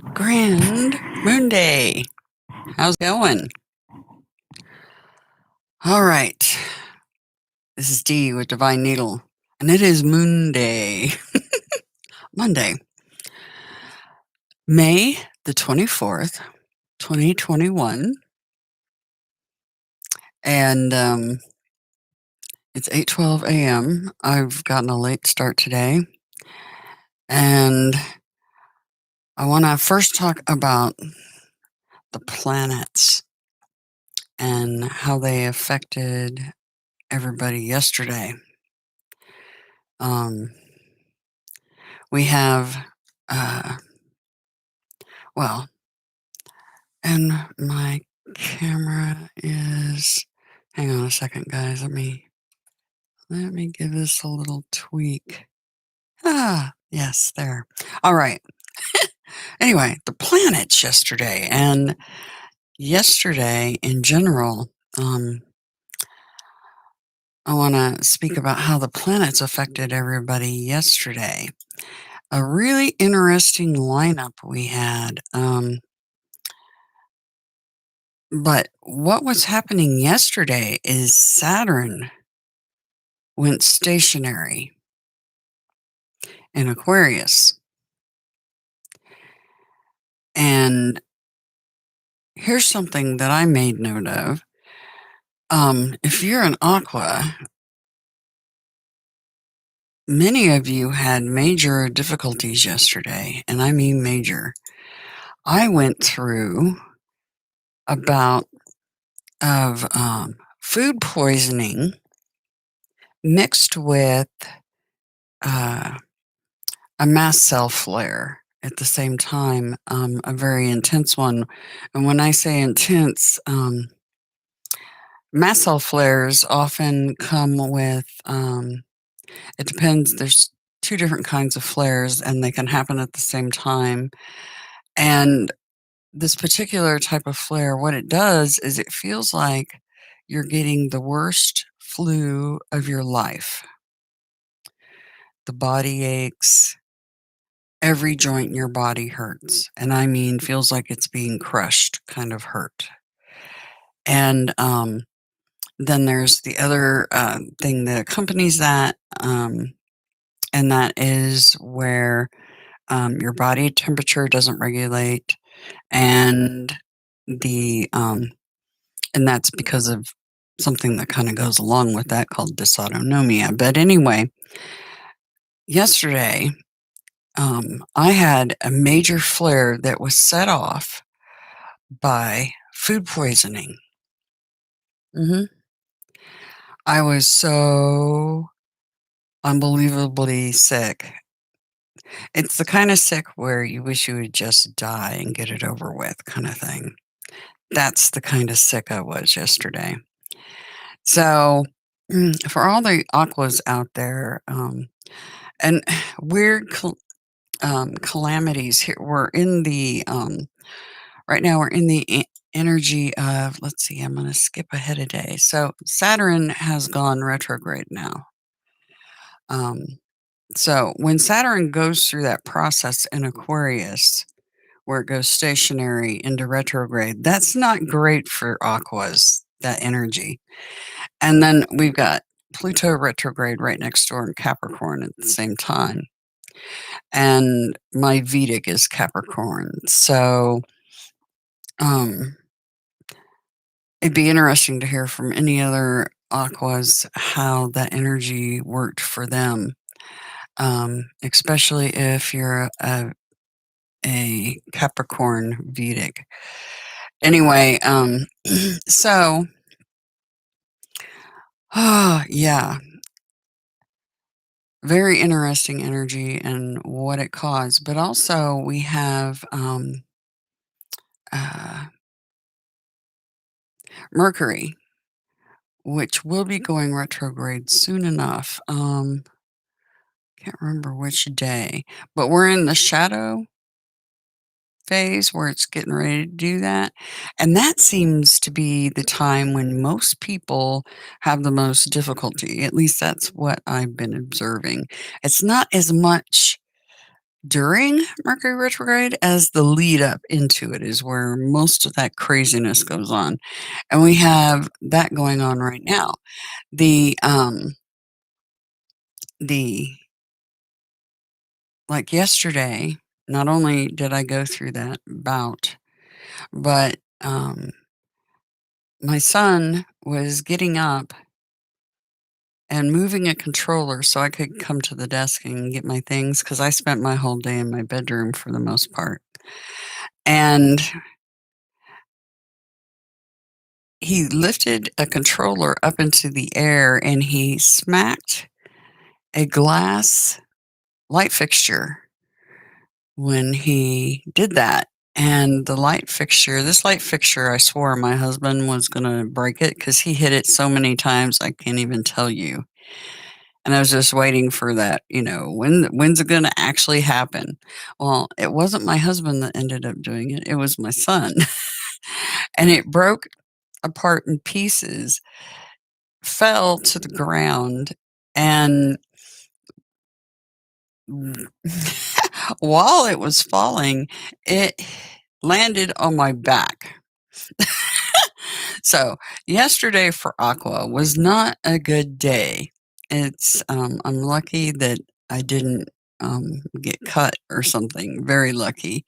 Grand Moon Day. How's it going? All right. This is Dee with Divine Needle, and it is Moon Day. Monday, May the 24th, 2021. And it's 8:12 a.m. I've gotten a late start today. And I want to first talk about the planets and how they affected everybody yesterday. Um, we have, uh, well, and my camera is, hang on a second, guys. Let me give this a little tweak. Yes, there. All right. Anyway, the planets yesterday, and yesterday in general, I want to speak about how the planets affected everybody yesterday. A really interesting lineup we had. But what was happening yesterday is Saturn went stationary in Aquarius. And here's something that I made note of. If you're an Aqua, many of you had major difficulties yesterday, and I mean major. I went through a bout of food poisoning mixed with a mast cell flare at the same time, a very intense one. And when I say intense, mast cell flares often come with, it depends, there's two different kinds of flares and they can happen at the same time. And this particular type of flare, what it does is it feels like you're getting the worst flu of your life. The body aches, every joint in your body hurts. And I mean, feels like it's being crushed kind of hurt. And then there's the other thing that accompanies that, and that is where your body temperature doesn't regulate, and the and that's because of something that kind of goes along with that called dysautonomia. But anyway, yesterday I had a major flare that was set off by food poisoning. hmm I was so unbelievably sick. It's the kind of sick where you wish you would just die and get it over with, kind of thing. That's the kind of sick I was yesterday. So, for all the aquas out there, and weird calamities here, we're in the right now. We're in the energy of. Let's see. I'm going to skip ahead a day. So Saturn has gone retrograde now. So when Saturn goes through that process in Aquarius, where it goes stationary into retrograde, that's not great for aquas, that energy. And then we've got Pluto retrograde right next door in Capricorn at the same time. And my Vedic is Capricorn. So it'd be interesting to hear from any other aquas how that energy worked for them. Especially if you're a Capricorn Vedic. Anyway, so, yeah, very interesting energy and what it caused. But also, we have uh, Mercury, which will be going retrograde soon enough. Can't remember which day, but we're in the shadow phase where it's getting ready to do that. And that seems to be the time when most people have the most difficulty. At least that's what I've been observing. It's not as much during Mercury retrograde as the lead up into it is where most of that craziness goes on. And we have that going on right now. The the like yesterday, not only did I go through that bout, but my son was getting up and moving a controller so I could come to the desk and get my things because I spent my whole day in my bedroom for the most part. And he lifted a controller up into the air and he smacked a glass light fixture when he did that. And the light fixture, this light fixture, I swore my husband was going to break it because he hit it so many times I can't even tell you. And I was just waiting for that, when's it going to actually happen? Well, it wasn't my husband that ended up doing it. It was my son. And it broke apart in pieces, fell to the ground, and while it was falling, it landed on my back. So yesterday for Aqua was not a good day. I'm lucky that I didn't get cut or something. Very lucky.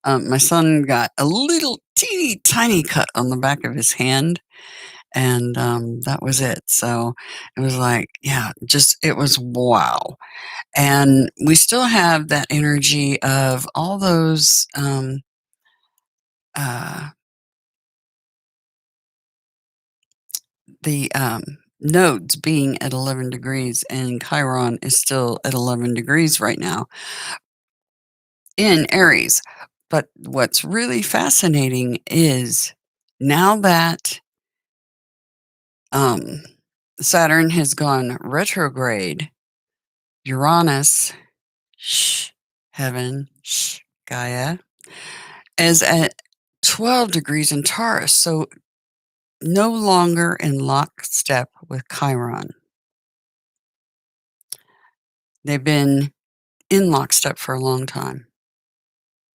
My son got a little teeny tiny cut on the back of his hand, and that was it. So it was like, yeah, just it was wow. And we still have that energy of all those uh, the nodes being at 11 degrees, and Chiron is still at 11 degrees right now in Aries. But what's really fascinating is now that um, Saturn has gone retrograde, Uranus, shh, heaven, shh, Gaia, is at 12 degrees in Taurus. So no longer in lockstep with Chiron. They've been in lockstep for a long time.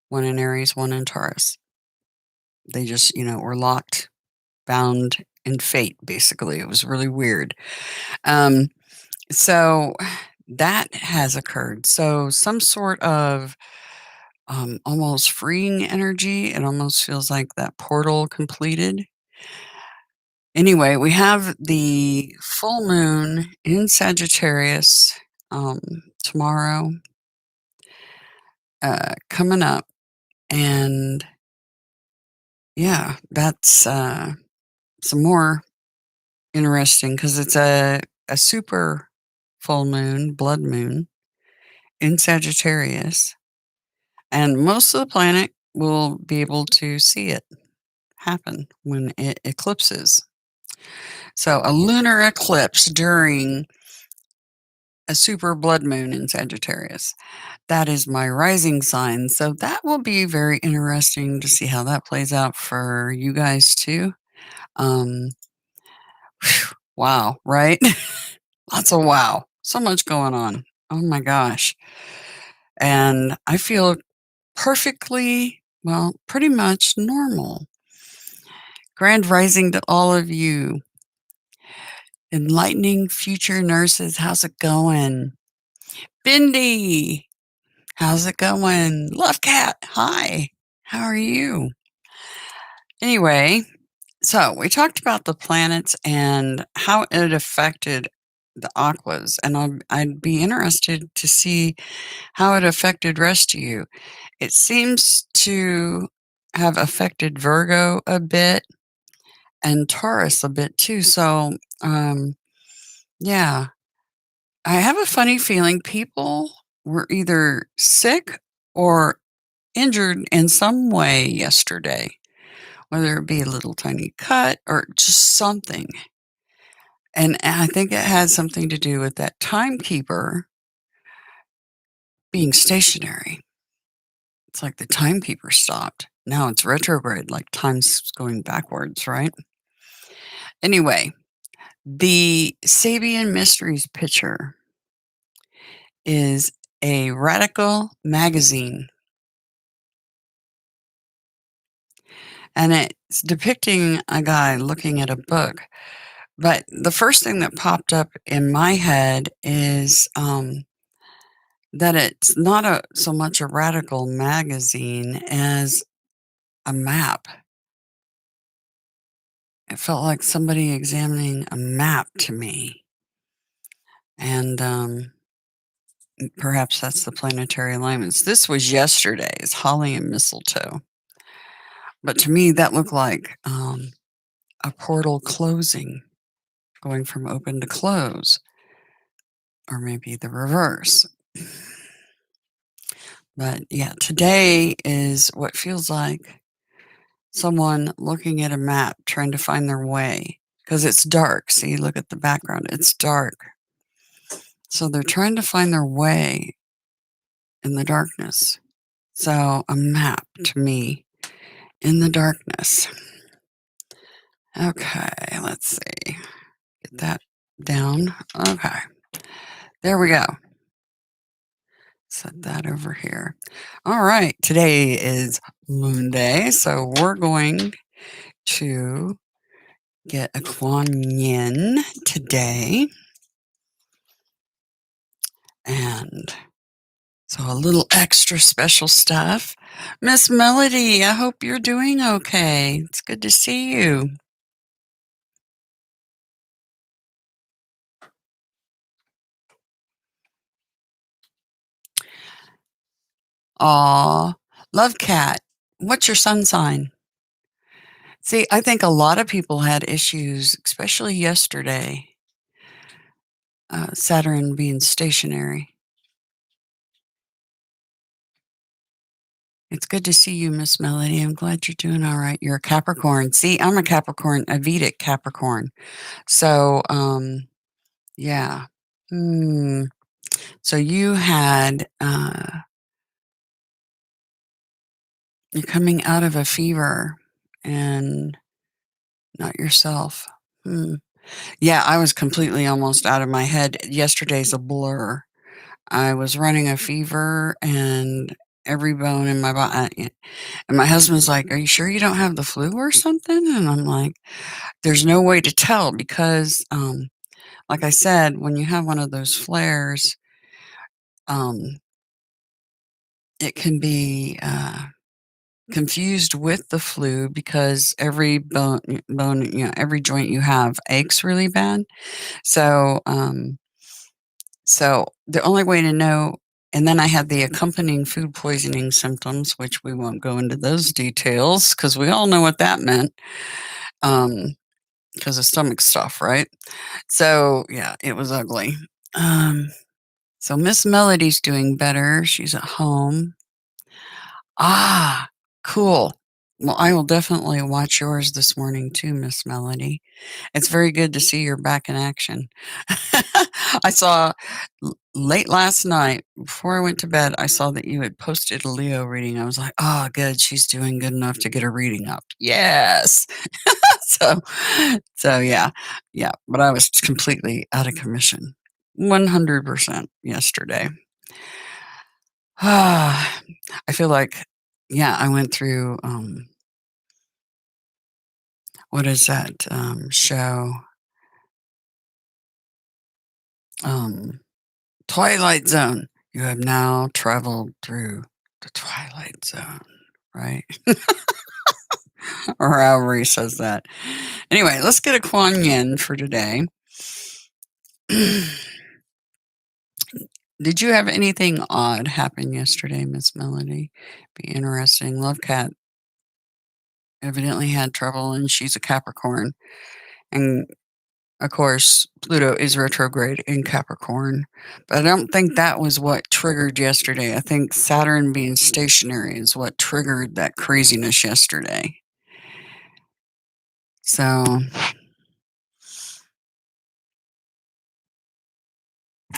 One in Aries, one in Taurus. They just, were locked, bound in fate, basically. It was really weird. Um, so that has occurred. So some sort of almost freeing energy. It almost feels like that portal completed. Anyway, we have the full moon in Sagittarius um, tomorrow coming up. And yeah, that's some more interesting because it's a super full moon, blood moon in Sagittarius. And most of the planet will be able to see it happen when it eclipses. So a lunar eclipse during a super blood moon in Sagittarius. That is my rising sign. So that will be very interesting to see how that plays out for you guys too. Um, wow, right? Lots of wow. So much going on. Oh my gosh. And I feel perfectly, well, pretty much normal. Grand rising to all of you. Enlightening future nurses. How's it going? Bindi, how's it going? Love Cat, hi. How are you? Anyway, so we talked about the planets and how it affected the aquas, and I'd be interested to see how it affected rest of you. It seems to have affected Virgo a bit and Taurus a bit too. So, yeah, I have a funny feeling people were either sick or injured in some way yesterday, whether it be a little tiny cut or just something. And I think it had something to do with that timekeeper being stationary. It's like the timekeeper stopped. Now it's retrograde, like time's going backwards, right? Anyway, the Sabian Mysteries picture is a radical magazine, and it's depicting a guy looking at a book. But the first thing that popped up in my head is that it's not so much a radical magazine as a map. It felt like somebody examining a map to me, and perhaps that's the planetary alignments. This was yesterday's holly and mistletoe, but to me that looked like a portal closing, going from open to close, or maybe the reverse. But yeah, today is what feels like someone looking at a map trying to find their way because it's dark. See, look at the background, it's dark. So they're trying to find their way in the darkness. So a map to me in the darkness. Okay, let's see. Get that down. Okay, there we go. Set that over here. All right, today is Monday, so we're going to get a Kuan Yin today. And so a little extra special stuff. Miss Melody, I hope you're doing okay. It's good to see you. Aw, love cat. What's your sun sign? See, I think a lot of people had issues, especially yesterday, Saturn being stationary. It's good to see you, Miss Melody. I'm glad you're doing all right. You're a Capricorn. See, I'm a Capricorn, a Vedic Capricorn. So, yeah. Hmm. So you had, you're coming out of a fever and not yourself. Hmm. Yeah, I was completely almost out of my head. Yesterday's a blur. I was running a fever and every bone in my body. And my husband's like, "Are you sure you don't have the flu or something?" And I'm like, "There's no way to tell because, like I said, when you have one of those flares, um, it can be confused with the flu because every bone, every joint you have aches really bad. So, so the only way to know." And then I had the accompanying food poisoning symptoms, which we won't go into those details because we all know what that meant. Because of stomach stuff, right? So yeah, it was ugly. Um, so Miss Melody's doing better. She's at home. Ah, cool. Well, I will definitely watch yours this morning too, Miss Melody. It's very good to see you're back in action. I saw late last night before I went to bed, I saw that you had posted a Leo reading. I was like, oh, good. She's doing good enough to get a reading up. Yes. so, so yeah, yeah. But I was completely out of commission, 100% yesterday. Ah, I feel like, yeah, I went through, what is that show? Um, Twilight Zone. You have now traveled through the Twilight Zone, right? Or however he says that. Anyway, let's get a Kuan Yin for today. Did you have anything odd happen yesterday, Miss Melody? Be interesting. Love Cat evidently had trouble, and she's a Capricorn. And of course, Pluto is retrograde in Capricorn. But I don't think that was what triggered yesterday. I think Saturn being stationary is what triggered that craziness yesterday. So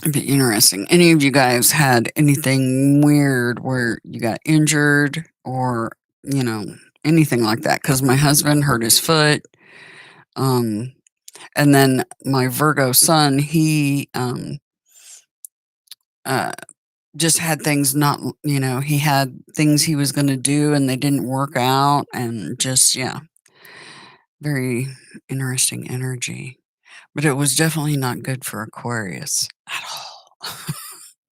it'd be interesting. Any of you guys had anything weird where you got injured or, anything like that? Because my husband hurt his foot. Um, and then my Virgo son, he uh, just had things not, he had things he was going to do and they didn't work out. And just, yeah, very interesting energy. But it was definitely not good for Aquarius at all.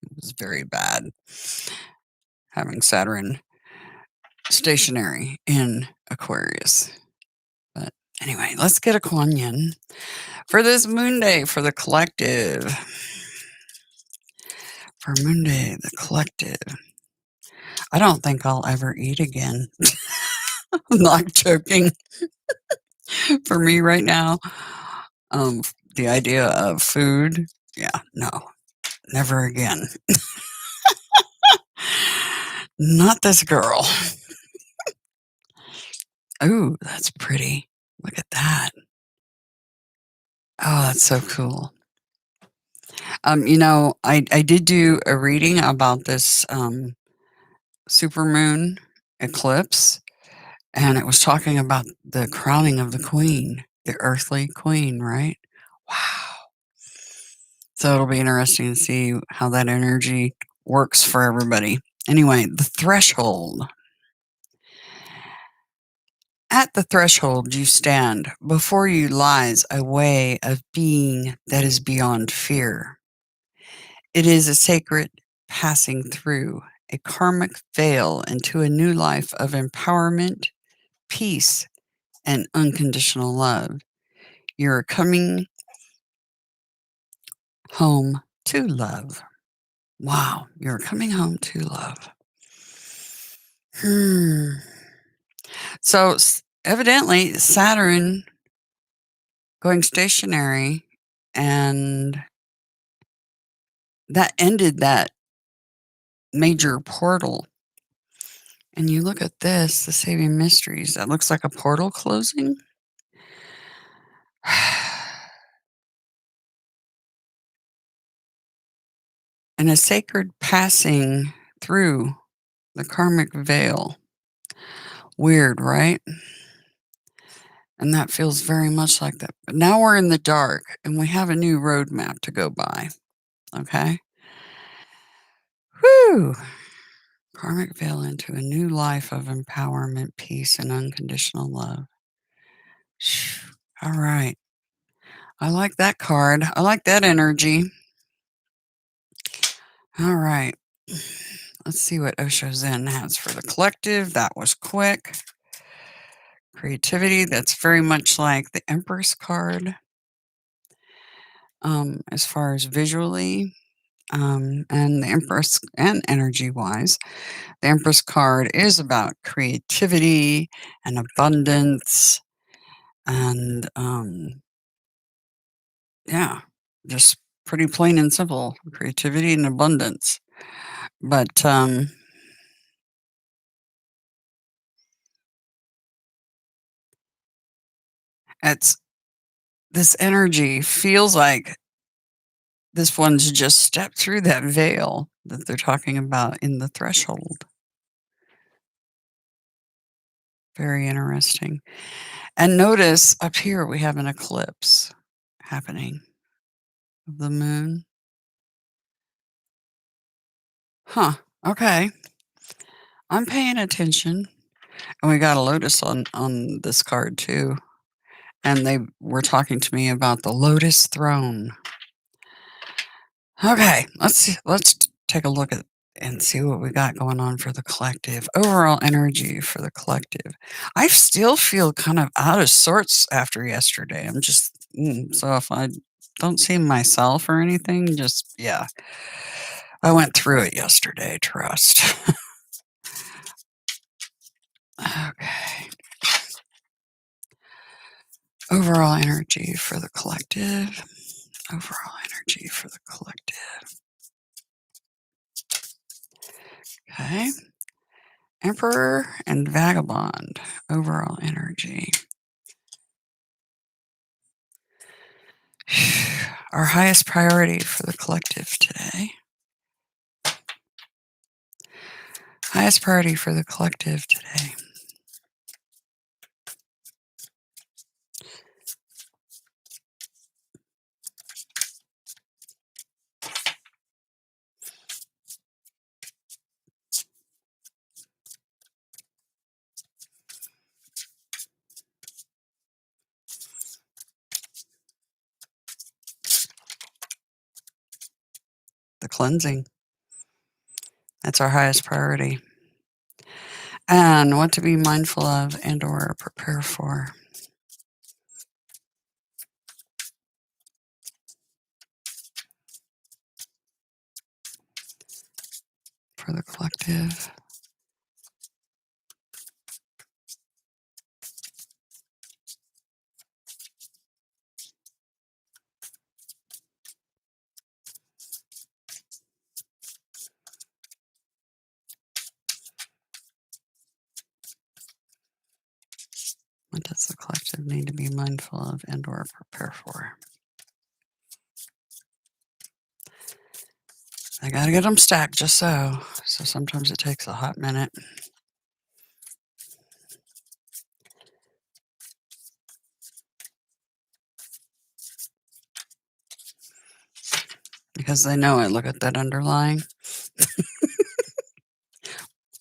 It was very bad having Saturn stationary in Aquarius. But anyway, let's get a Kuan Yin for this moon day for the collective. For moon day, the collective. I don't think I'll ever eat again. I'm not joking. For me right now, the idea of food, yeah, no, never again. Not this girl. Ooh, that's pretty. Look at that. Oh, that's so cool. I did do a reading about this supermoon eclipse, and it was talking about the crowning of the queen, the earthly queen, right? Wow. So it'll be interesting to see how that energy works for everybody. Anyway, the threshold. At the threshold you stand. Before you lies a way of being that is beyond fear. It is a sacred passing through a karmic veil into a new life of empowerment, peace, and unconditional love. You're coming home to love. Wow, you're coming home to love. So evidently, Saturn going stationary, and that ended that major portal. And you look at this, the Saving Mysteries, that looks like a portal closing. And a sacred passing through the karmic veil. Weird, right? And that feels very much like that. But now we're in the dark and we have a new roadmap to go by. Okay? Whew. Karmic veil into a new life of empowerment, peace, and unconditional love. All right. I like that card. I like that energy. All right. Let's see what Osho Zen has for the collective. That was quick. Creativity. That's very much like the Empress card. As far as visually, and the Empress and energy wise, the Empress card is about creativity and abundance and, yeah, just pretty plain and simple creativity and abundance. But, it's this energy feels like this one's just stepped through that veil that they're talking about in the threshold. Very interesting. And notice up here we have an eclipse happening of the moon. Huh. Okay. I'm paying attention. And we got a lotus on this card too. And they were talking to me about the lotus throne. Okay, let's take a look at and see what we got going on for the collective. Overall energy for the collective. I still feel kind of out of sorts after yesterday. I'm just so if I don't see myself or anything, just yeah. I went through it yesterday, trust. Okay. Overall energy for the collective. Overall energy for the collective. Okay. Emperor and Vagabond. Overall energy. Our highest priority for the collective today. Highest priority for the collective today. the cleansing. That's our highest priority. And what to be mindful of and or prepare for the collective. What does the collective need to be mindful of and or prepare for? I gotta get them stacked just so. So sometimes it takes a hot minute. Because they know I look at that underlying.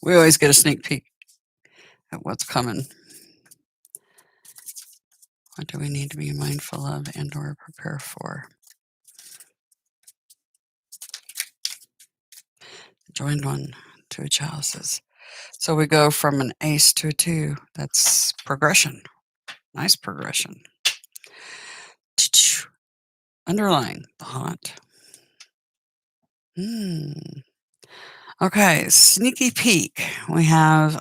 We always get a sneak peek at what's coming. What do we need to be mindful of and or prepare for? Joined one to each houses. So we go from an ace to a 2. That's progression. Nice progression. Underlying the haunt. Okay, sneaky peek. We have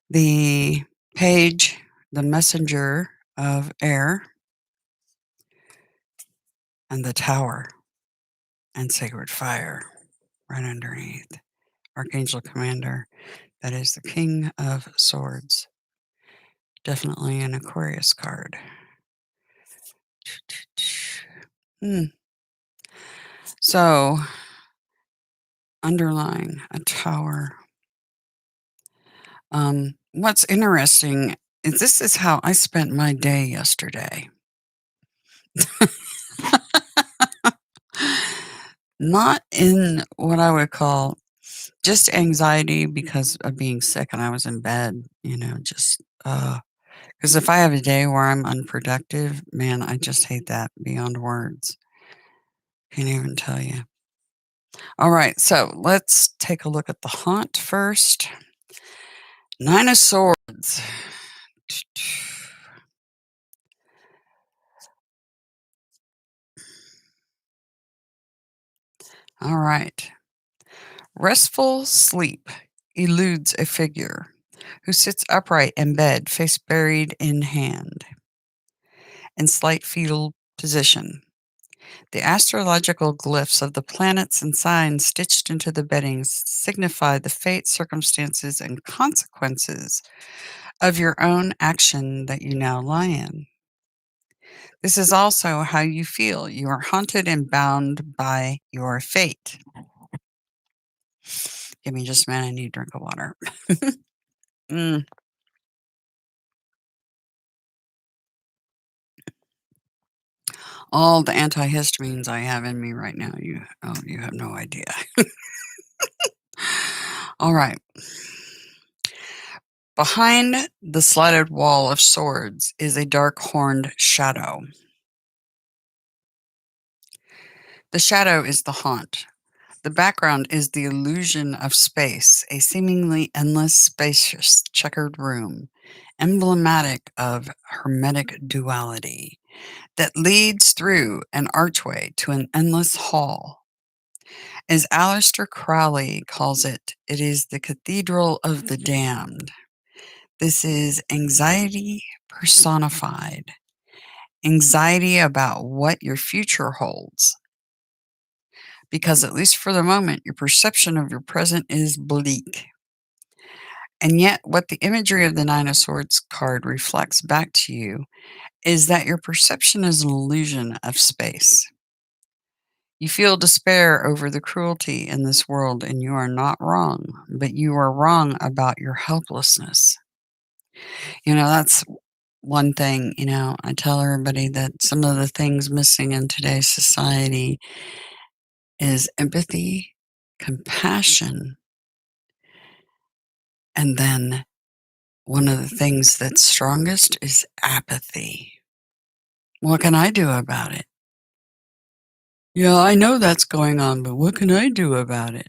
the page, the messenger of air, and the tower, and sacred fire right underneath. Archangel Commander, that is the King of Swords. Definitely an Aquarius card. So, underlying a tower. What's interesting is this is how I spent my day yesterday. Not in what I would call just anxiety because of being sick and I was in bed, just, because if I have a day where I'm unproductive, man, I just hate that beyond words. Can't even tell you. All right, so let's take a look at the haunt first. 9 of Swords. All right. Restful sleep eludes a figure who sits upright in bed, face buried in hand, in slight fetal position. The astrological glyphs of the planets and signs stitched into the bedding signify the fate, circumstances, and consequences of your own action that you now lie in. This is also how you feel. You are haunted and bound by your fate. Give me just a minute. I need a drink of water. All the antihistamines I have in me right now, you have no idea. All right. Behind the slatted wall of swords is a dark horned shadow. The shadow is the haunt. The background is the illusion of space, a seemingly endless, spacious, checkered room, emblematic of hermetic duality, that leads through an archway to an endless hall. As Aleister Crowley calls it, it is the cathedral of the damned. This is anxiety personified. Anxiety about what your future holds. Because at least for the moment, your perception of your present is bleak. And yet, what the imagery of the 9 of Swords card reflects back to you is that your perception is an illusion of space. You feel despair over the cruelty in this world, and you are not wrong, but you are wrong about your helplessness. That's one thing, I tell everybody that some of the things missing in today's society is empathy, compassion, and then one of the things that's strongest is apathy. What can I do about it? Yeah, I know that's going on, but what can I do about it?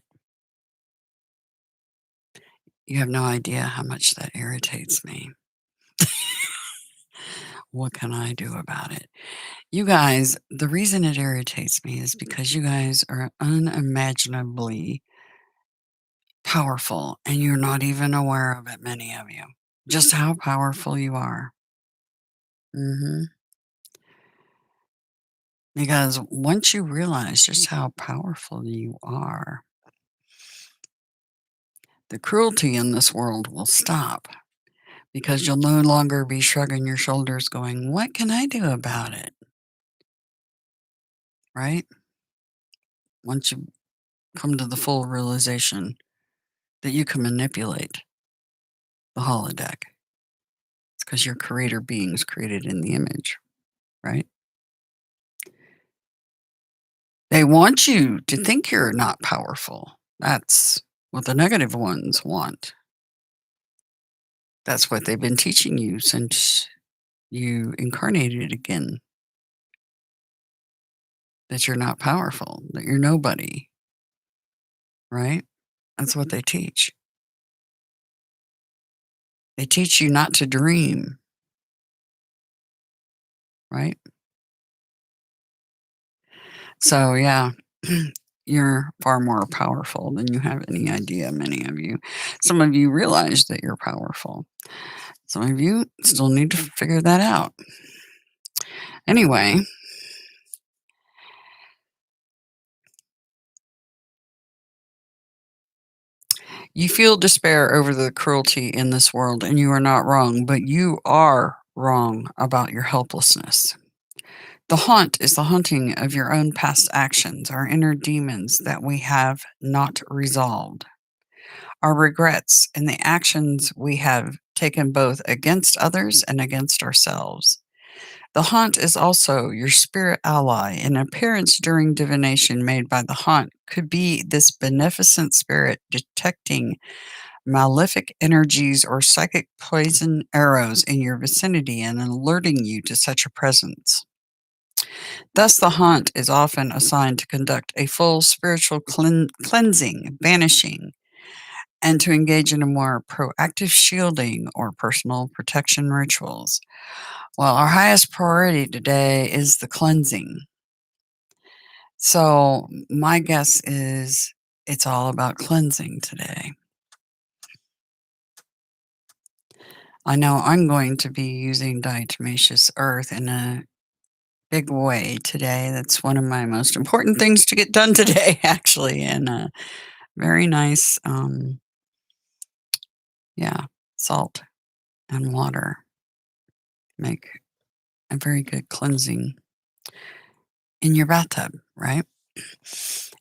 You have no idea how much that irritates me. What can I do about it? You guys, the reason it irritates me is because you guys are unimaginably powerful and you're not even aware of it, many of you. Just how powerful you are. Mhm. Because once you realize just how powerful you are, the cruelty in this world will stop because you'll no longer be shrugging your shoulders going, "What can I do about it?" Right? Once you come to the full realization that you can manipulate the holodeck. It's because your creator beings created in the image, right? They want you to think you're not powerful. That's what the negative ones want. That's what they've been teaching you since you incarnated again, that you're not powerful, that you're nobody, right? That's what they teach. They teach you not to dream, right? So, yeah, you're far more powerful than you have any idea, many of you. Some of you realize that you're powerful. Some of you still need to figure that out. Anyway, you feel despair over the cruelty in this world, and you are not wrong, but you are wrong about your helplessness. The haunt is the haunting of your own past actions, our inner demons that we have not resolved, our regrets, and the actions we have taken both against others and against ourselves. The haunt is also your spirit ally. An appearance during divination made by the haunt could be this beneficent spirit detecting malefic energies or psychic poison arrows in your vicinity and alerting you to such a presence. Thus, the haunt is often assigned to conduct a full spiritual cleansing, banishing, and to engage in a more proactive shielding or personal protection rituals. Well, our highest priority today is the cleansing. So, my guess is it's all about cleansing today. I know I'm going to be using diatomaceous earth in a big way today. That's one of my most important things to get done today, actually, and very nice, yeah, salt and water make a very good cleansing in your bathtub, right?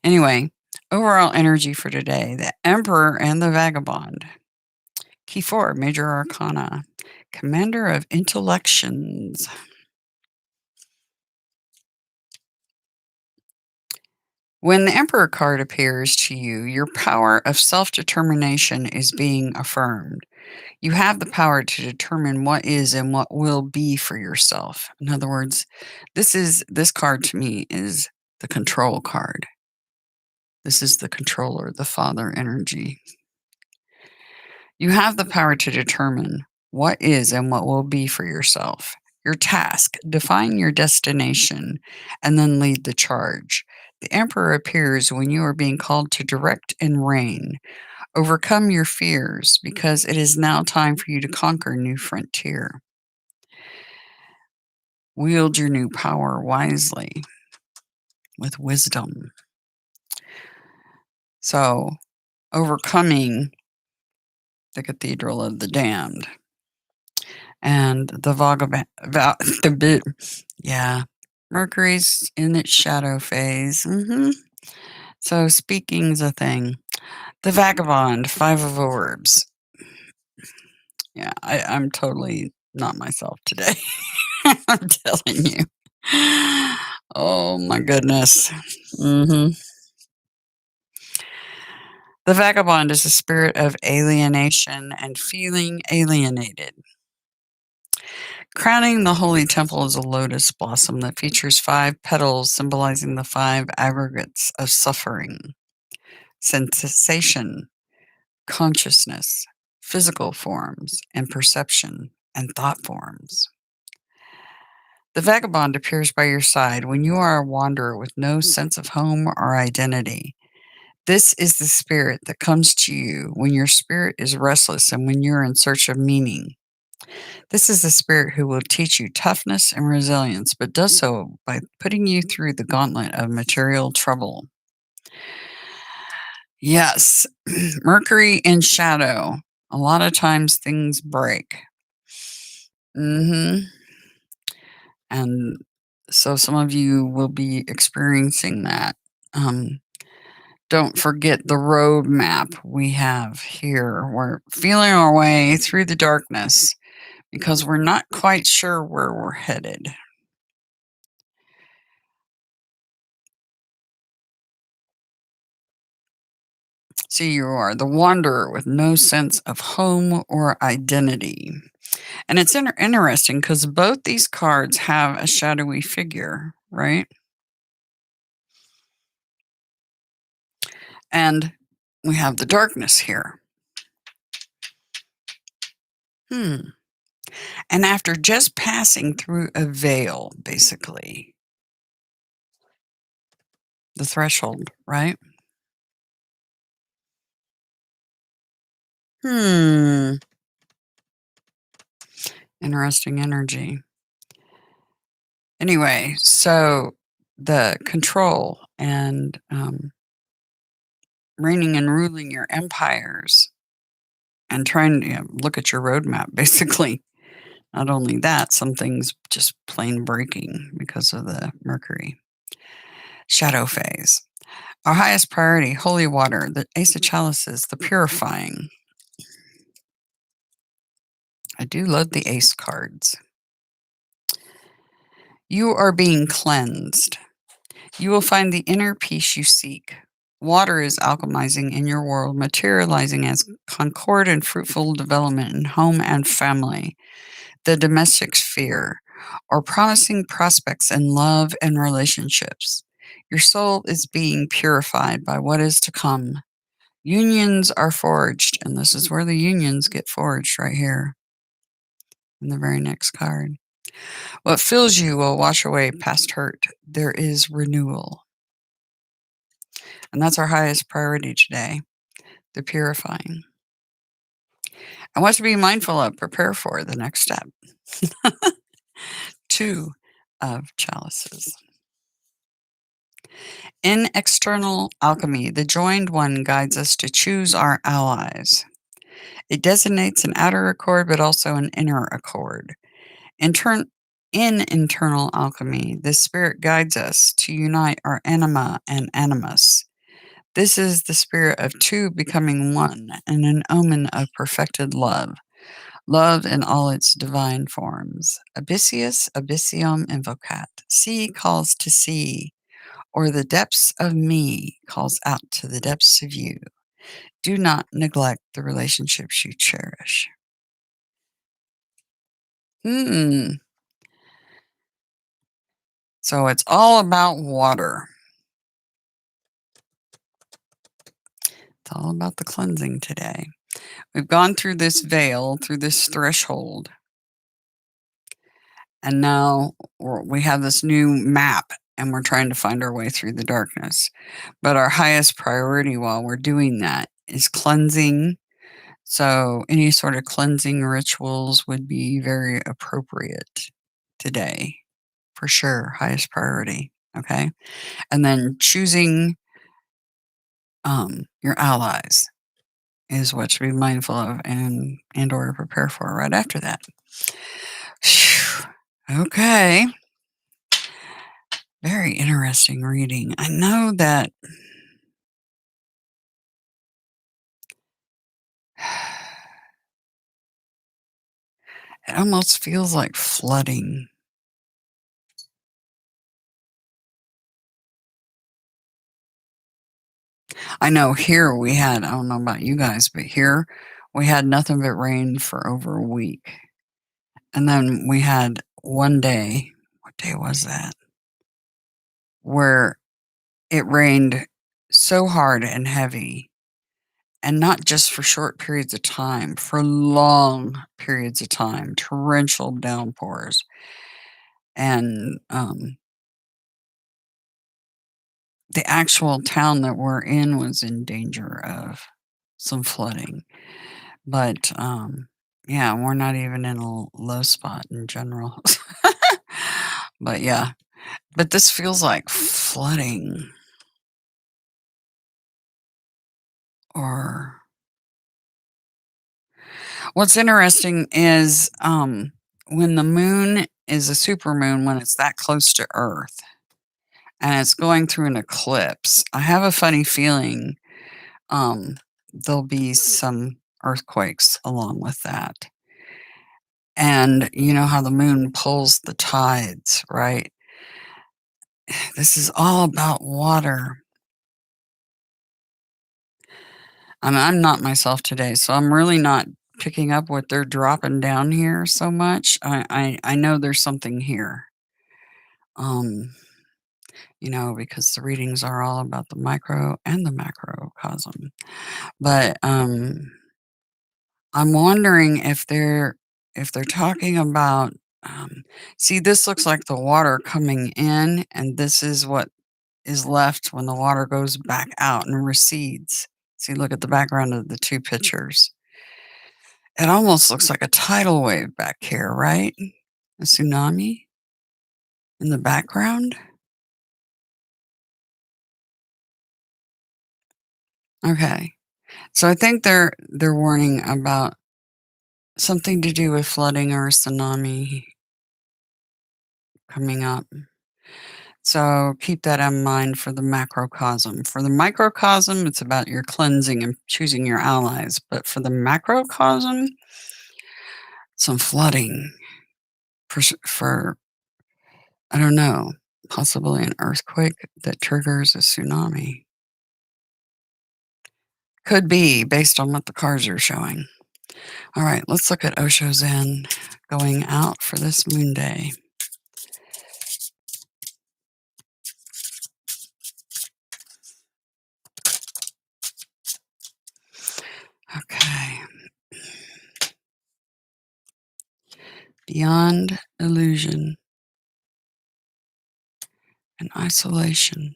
Anyway, overall energy for today, the Emperor and the Vagabond. Key 4, Major Arcana. Commander of Intellections. When the Emperor card appears to you, your power of self determination is being affirmed. You have the power to determine what is and what will be for yourself. In other words, this card to me is the control card. This is the controller, the father energy. You have the power to determine what is and what will be for yourself. Your task, define your destination, and then lead the charge. The Emperor appears when you are being called to direct and reign. Overcome your fears because it is now time for you to conquer new frontier. Wield your new power wisely with wisdom. So, overcoming the Cathedral of the Damned and the vagabond, yeah, Mercury's in its shadow phase. So, speaking's a thing. The Vagabond, 5 of orbs. Yeah, I'm totally not myself today. I'm telling you. Oh my goodness. hmm The vagabond is a spirit of alienation and feeling alienated. Crowning the holy temple is a lotus blossom that features 5 petals symbolizing the 5 aggregates of suffering, sensation, consciousness, physical forms, and perception, and thought forms. The vagabond appears by your side when you are a wanderer with no sense of home or identity. This is the spirit that comes to you when your spirit is restless and when you're in search of meaning. This is the spirit who will teach you toughness and resilience, but does so by putting you through the gauntlet of material trouble. Yes, Mercury in shadow. A lot of times things break. hmm And so some of you will be experiencing that. Um, don't forget the road map we have here. We're feeling our way through the darkness because we're not quite sure where we're headed. So you are the wanderer with no sense of home or identity. And it's interesting because both these cards have a shadowy figure, right? And we have the darkness here. Hmm. And after just passing through a veil, basically, the threshold, right? Hmm. Interesting energy. Anyway, so the control and reigning and ruling your empires and trying to look at your roadmap, basically. Not only that, some things just plain breaking because of the Mercury. Shadow phase. Our highest priority, holy water, the Ace of Chalices, the purifying. I do love the Ace cards. You are being cleansed. You will find the inner peace you seek. Water is alchemizing in your world, materializing as concord and fruitful development in home and family, the domestic sphere, or promising prospects in love and relationships. Your soul is being purified by what is to come. Unions are forged, and this is where the unions get forged right here in the very next card. What fills you will wash away past hurt. There is renewal. And that's our highest priority today, the purifying. And what to be mindful of, prepare for the next step. 2 of chalices. In external alchemy, the joined one guides us to choose our allies. It designates an outer accord, but also an inner accord. In internal alchemy, the spirit guides us to unite our anima and animus. This is the spirit of 2 becoming 1 and an omen of perfected love. Love in all its divine forms. Abyssius, abyssium invocat. Sea calls to sea, or the depths of me calls out to the depths of you. Do not neglect the relationships you cherish. Hmm. So it's all about water. It's all about the cleansing today. We've gone through this veil, through this threshold, and now we have this new map and we're trying to find our way through the darkness. But our highest priority while we're doing that is cleansing. So any sort of cleansing rituals would be very appropriate today, for sure. Highest priority. Okay. And then choosing your allies is what to be mindful of and or prepare for right after that. Phew. Okay. Very interesting reading. I know that it almost feels like flooding. I know here we had, I don't know about you guys, but here we had nothing but rain for over a week. And then we had one day, what day was that? Where it rained so hard and heavy, and not just for short periods of time, for long periods of time, torrential downpours. And the actual town that we're in was in danger of some flooding. But yeah, we're not even in a low spot in general. But yeah, but this feels like flooding or what's interesting is, when the moon is a supermoon, when it's that close to Earth and it's going through an eclipse, I have a funny feeling, um, there'll be some earthquakes along with that. And you know how the moon pulls the tides, right? This is all about water. I'm not myself today, so I'm really not picking up what they're dropping down here so much. I know there's something here. Um, because the readings are all about the micro and the macrocosm. But I'm wondering if they're talking about see, this looks like the water coming in, and this is what is left when the water goes back out and recedes. See, look at the background of the two pictures. It almost looks like a tidal wave back here, right? A tsunami in the background. Okay. So I think they're warning about something to do with flooding or a tsunami coming up. So keep that in mind for the macrocosm. For the microcosm, it's about your cleansing and choosing your allies. But for the macrocosm, some flooding for I don't know, possibly an earthquake that triggers a tsunami. Could be based on what the cards are showing. All right, let's look at Osho Zen going out for this moon day. Okay. Beyond illusion and isolation.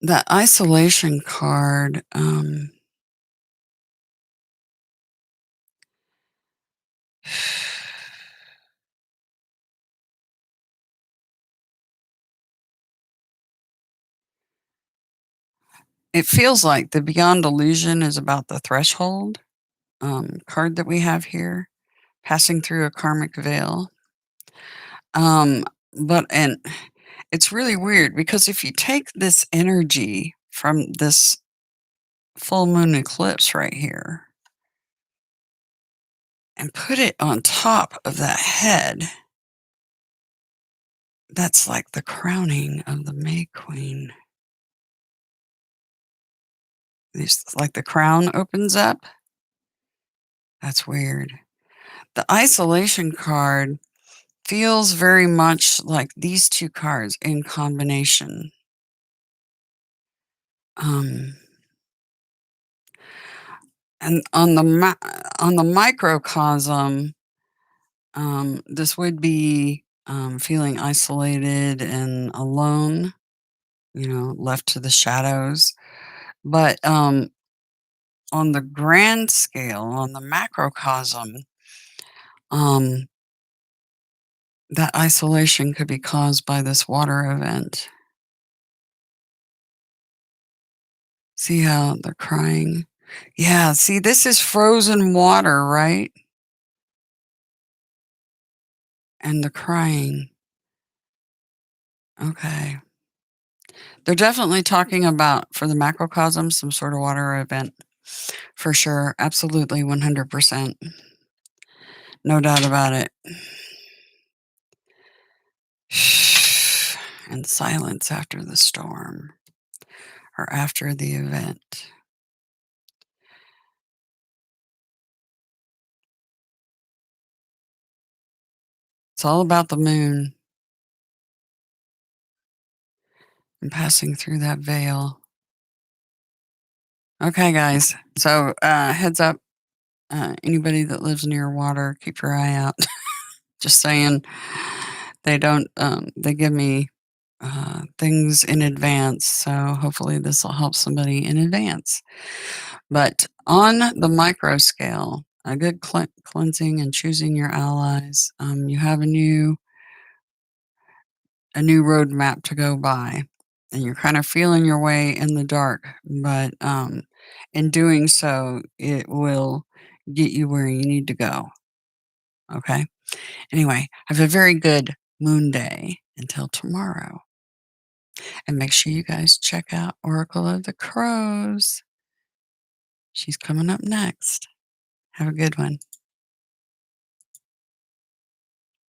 That isolation card, it feels like the beyond illusion is about the threshold card that we have here, passing through a karmic veil. Um, and it's really weird because if you take this energy from this full moon eclipse right here and put it on top of that head, that's like the crowning of the May Queen. Like the crown opens up. That's weird. The isolation card feels very much like these two cards in combination. Um, and on the microcosm, this would be feeling isolated and alone, left to the shadows. But on the grand scale, on the macrocosm, um, that isolation could be caused by this water event. See how they're crying? Yeah, see, this is frozen water, right? And the crying. Okay. They're definitely talking about, for the macrocosm, some sort of water event. For sure. Absolutely. 100%. No doubt about it. And silence after the storm or after the event. It's all about the moon and passing through that veil. Okay, guys. So, heads up, anybody that lives near water, keep your eye out. Just saying, they don't, they give me things in advance, so hopefully this will help somebody in advance. But on the micro scale, a good cleansing and choosing your allies. You have a new roadmap to go by, and you're kind of feeling your way in the dark. But in doing so, it will get you where you need to go. Okay. Anyway, have a very good moon day until tomorrow. And make sure you guys check out Oracle of the Crows. She's coming up next. Have a good one.